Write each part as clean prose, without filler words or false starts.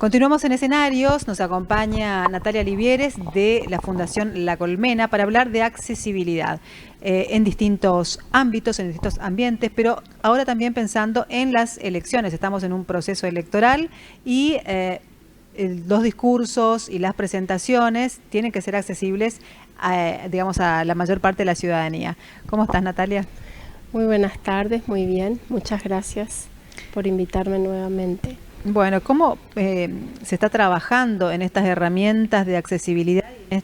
Continuamos en escenarios, nos acompaña Natalia Livieres de la Fundación La Colmena para hablar de accesibilidad en distintos ámbitos, en distintos ambientes, pero ahora también pensando en las elecciones. Estamos en un proceso electoral y los discursos y las presentaciones tienen que ser accesibles digamos, a la mayor parte de la ciudadanía. ¿Cómo estás, Natalia? Muy buenas tardes, muy bien. Muchas gracias por invitarme nuevamente. Bueno, ¿cómo se está trabajando en estas herramientas de accesibilidad y en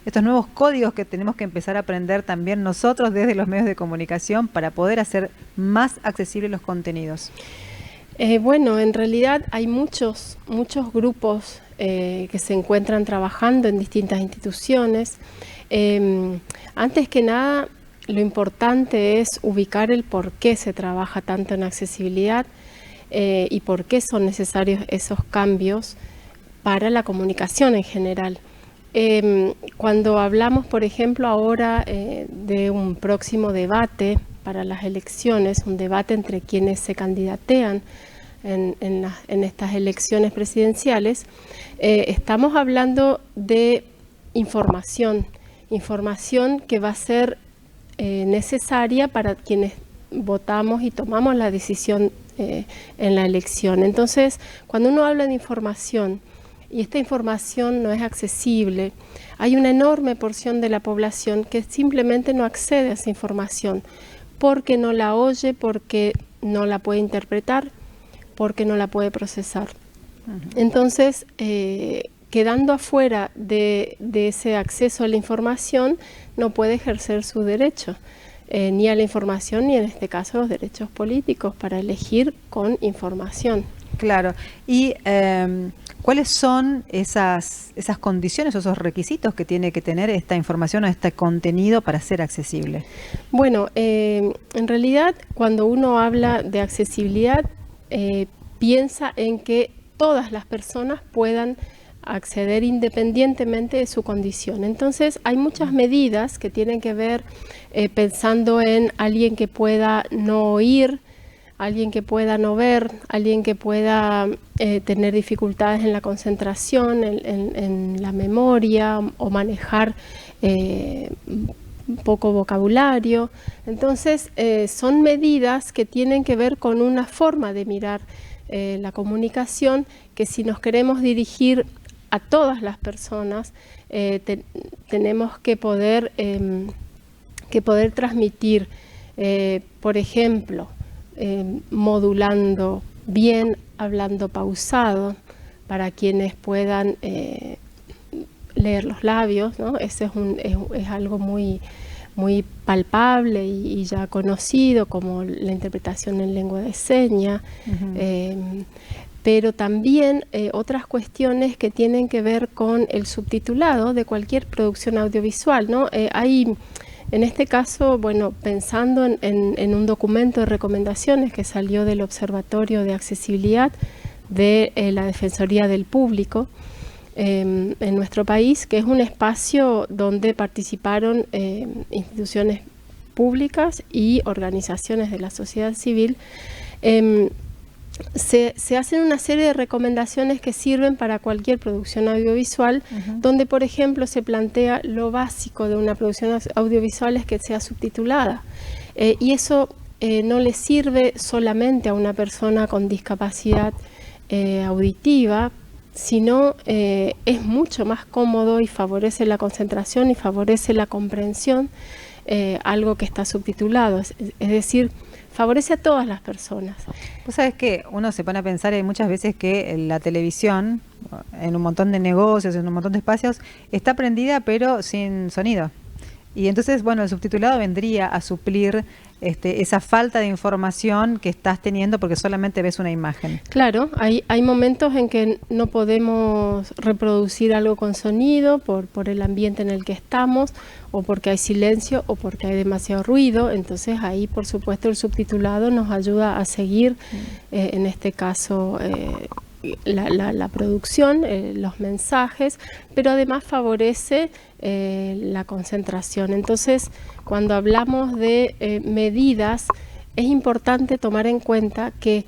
estos nuevos códigos que tenemos que empezar a aprender también nosotros desde los medios de comunicación para poder hacer más accesibles los contenidos? Bueno, en realidad hay muchos grupos que se encuentran trabajando en distintas instituciones. Antes que nada, lo importante es ubicar el por qué se trabaja tanto en accesibilidad y por qué son necesarios esos cambios para la comunicación en general. Cuando hablamos, por ejemplo, ahora de un próximo debate para las elecciones, un debate entre quienes se candidatean en estas elecciones presidenciales, estamos hablando de información que va a ser necesaria para quienes votamos y tomamos la decisión en la elección. Entonces, cuando uno habla de información y esta información no es accesible, hay una enorme porción de la población que simplemente no accede a esa información porque no la oye, porque no la puede interpretar, porque no la puede procesar. Entonces, quedando afuera de ese acceso a la información, no puede ejercer su derecho. Ni a la información, ni en este caso los derechos políticos, para elegir con información. Claro. ¿Y cuáles son esas condiciones o esos requisitos que tiene que tener esta información o este contenido para ser accesible? Bueno, en realidad cuando uno habla de accesibilidad, piensa en que todas las personas puedan acceder independientemente de su condición. Entonces hay muchas medidas que tienen que ver pensando en alguien que pueda no oír, alguien que pueda no ver, alguien que pueda tener dificultades en la concentración, en la memoria o manejar poco vocabulario. Entonces son medidas que tienen que ver con una forma de mirar la comunicación, que si nos queremos dirigir a todas las personas, tenemos que poder transmitir, por ejemplo, modulando bien, hablando pausado, para quienes puedan leer los labios, ¿no? Ese es algo muy palpable y ya conocido, como la interpretación en lengua de señas. Pero también otras cuestiones que tienen que ver con el subtitulado de cualquier producción audiovisual, ¿no? Hay, en este caso, bueno, pensando en un documento de recomendaciones que salió del Observatorio de Accesibilidad de la Defensoría del Público en nuestro país, que es un espacio donde participaron instituciones públicas y organizaciones de la sociedad civil. Se hacen una serie de recomendaciones que sirven para cualquier producción audiovisual, donde, por ejemplo, se plantea lo básico de una producción audiovisual es que sea subtitulada. Y eso no le sirve solamente a una persona con discapacidad auditiva, sino es mucho más cómodo y favorece la concentración y favorece la comprensión, algo que está subtitulado. Es decir, favorece a todas las personas. Vos sabés que uno se pone a pensar, hay muchas veces que la televisión, en un montón de negocios, en un montón de espacios, está prendida pero sin sonido. Y entonces, bueno, el subtitulado vendría a suplir esa falta de información que estás teniendo porque solamente ves una imagen. Claro, hay momentos en que no podemos reproducir algo con sonido por el ambiente en el que estamos, o porque hay silencio, o porque hay demasiado ruido. Entonces ahí, por supuesto, el subtitulado nos ayuda a seguir, en este caso, la producción, los mensajes, pero además favorece la concentración. Entonces, cuando hablamos de medidas, es importante tomar en cuenta que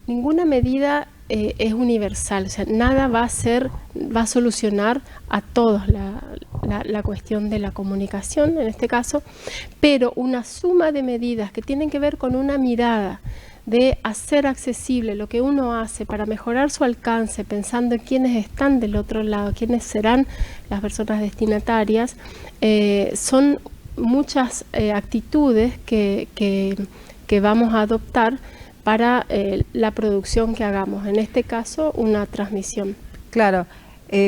ninguna medida es universal, o sea, nada va a solucionar a todos la cuestión de la comunicación, en este caso, pero una suma de medidas que tienen que ver con una mirada de hacer accesible lo que uno hace para mejorar su alcance, pensando en quiénes están del otro lado, quiénes serán las personas destinatarias, son muchas actitudes que vamos a adoptar para la producción que hagamos, en este caso una transmisión. Claro,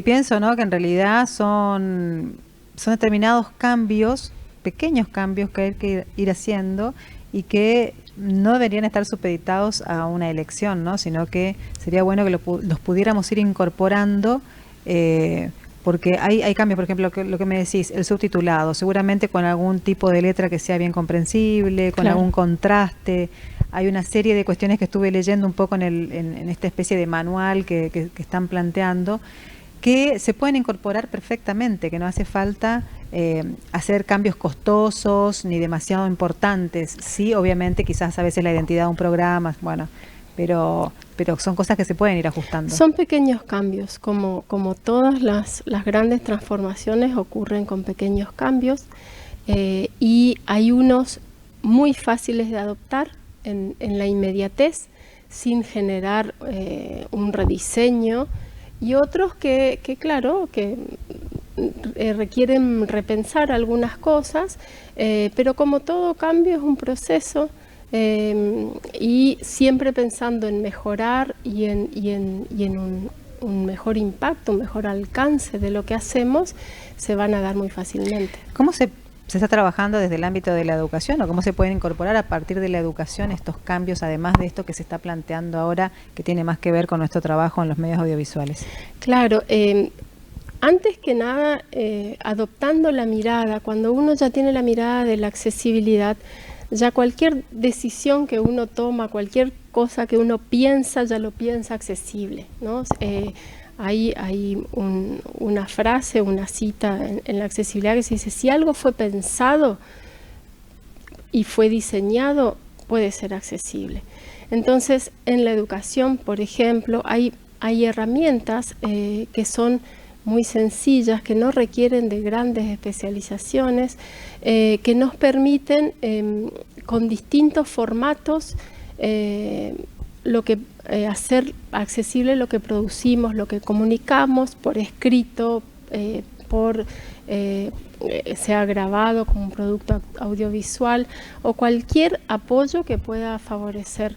pienso, ¿no?, que en realidad son determinados cambios, pequeños cambios que hay que ir haciendo y que no deberían estar supeditados a una elección, ¿no?, sino que sería bueno que los pudiéramos ir incorporando, porque hay cambios, por ejemplo, lo que me decís, el subtitulado, seguramente con algún tipo de letra que sea bien comprensible, con algún contraste. Hay una serie de cuestiones que estuve leyendo un poco en esta especie de manual que están planteando, que se pueden incorporar perfectamente, que no hace falta hacer cambios costosos ni demasiado importantes. Sí, obviamente, quizás a veces la identidad de un programa, bueno, pero son cosas que se pueden ir ajustando. Son pequeños cambios, como todas las grandes transformaciones ocurren con pequeños cambios, y hay unos muy fáciles de adoptar en la inmediatez, sin generar un rediseño, y otros que claro, que requieren repensar algunas cosas, pero como todo cambio es un proceso, y siempre pensando en mejorar y en un mejor impacto, un mejor alcance de lo que hacemos, se van a dar muy fácilmente. ¿Cómo se está trabajando desde el ámbito de la educación, o cómo se pueden incorporar a partir de la educación estos cambios, además de esto que se está planteando ahora, que tiene más que ver con nuestro trabajo en los medios audiovisuales? Claro, antes que nada, adoptando la mirada, cuando uno ya tiene la mirada de la accesibilidad, ya cualquier decisión que uno toma, cualquier cosa que uno piensa, ya lo piensa accesible, ¿no? Hay una frase, una cita en la accesibilidad que se dice: si algo fue pensado y fue diseñado, puede ser accesible. Entonces, en la educación, por ejemplo, hay herramientas que son muy sencillas, que no requieren de grandes especializaciones, que nos permiten con distintos formatos hacer accesible lo que producimos, lo que comunicamos por escrito, sea grabado como un producto audiovisual, o cualquier apoyo que pueda favorecer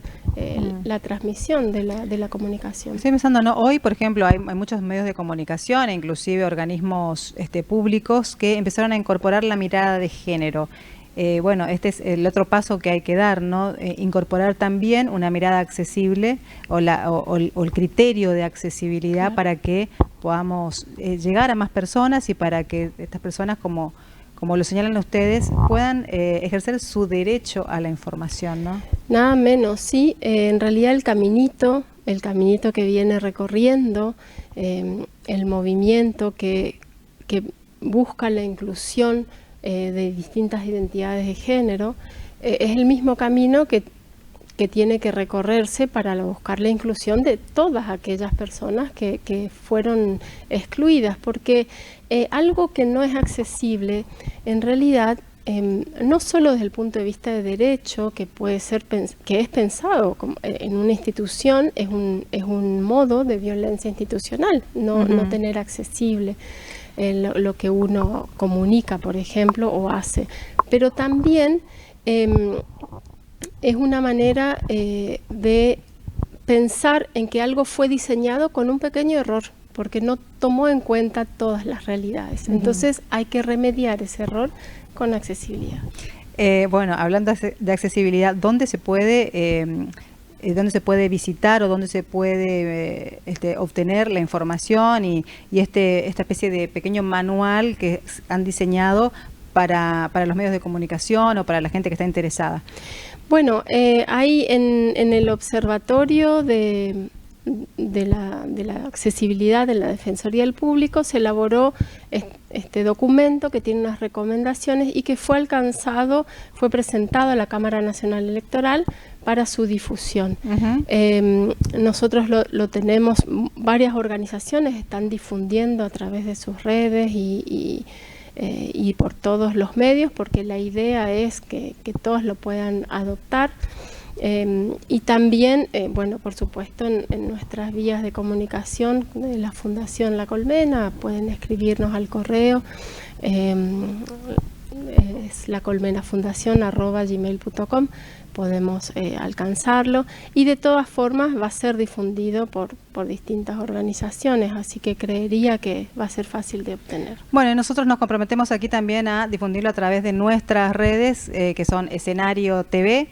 la transmisión de la comunicación. Estoy pensando, ¿no? Hoy, por ejemplo, hay muchos medios de comunicación e inclusive organismos públicos que empezaron a incorporar la mirada de género. Bueno, este es el otro paso que hay que dar, ¿no? Incorporar también una mirada accesible o el criterio de accesibilidad, claro, para que podamos llegar a más personas y para que estas personas, como lo señalan ustedes, puedan ejercer su derecho a la información, ¿no? Nada menos, sí. En realidad el caminito que viene recorriendo, el movimiento que busca la inclusión de distintas identidades de género, es el mismo camino que tiene que recorrerse para buscar la inclusión de todas aquellas personas que fueron excluidas, porque algo que no es accesible, en realidad, no solo desde el punto de vista de derecho, que puede ser que es pensado en una institución, es un modo de violencia institucional, no tener accesible lo que uno comunica, por ejemplo, o hace, pero también es una manera de pensar en que algo fue diseñado con un pequeño error, porque no tomó en cuenta todas las realidades. Entonces hay que remediar ese error con accesibilidad. Bueno, hablando de accesibilidad, ¿dónde se puede visitar o dónde se puede obtener la información y esta especie de pequeño manual que han diseñado para los medios de comunicación o para la gente que está interesada? Bueno, hay en el Observatorio de la Accesibilidad de la Defensoría del Público se elaboró este documento que tiene unas recomendaciones y que fue presentado a la Cámara Nacional Electoral para su difusión. Nosotros lo tenemos, varias organizaciones están difundiendo a través de sus redes y por todos los medios, porque la idea es que todos lo puedan adoptar. Y también, bueno, por supuesto, en nuestras vías de comunicación de la Fundación La Colmena, pueden escribirnos al correo, es lacolmenafundacion@gmail.com, podemos alcanzarlo, y de todas formas va a ser difundido por distintas organizaciones, así que creería que va a ser fácil de obtener. Bueno, y nosotros nos comprometemos aquí también a difundirlo a través de nuestras redes, que son Escenario TV,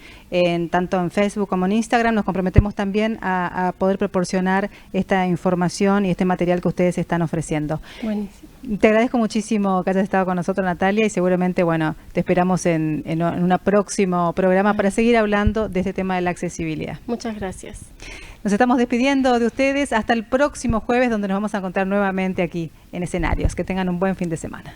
tanto en Facebook como en Instagram. Nos comprometemos también a poder proporcionar esta información y este material que ustedes están ofreciendo. Buenísimo. Te agradezco muchísimo que hayas estado con nosotros, Natalia, y seguramente, bueno, te esperamos en un próximo programa para seguir hablando de este tema de la accesibilidad. Muchas gracias. Nos estamos despidiendo de ustedes hasta el próximo jueves, donde nos vamos a encontrar nuevamente aquí en Escenarios. Que tengan un buen fin de semana.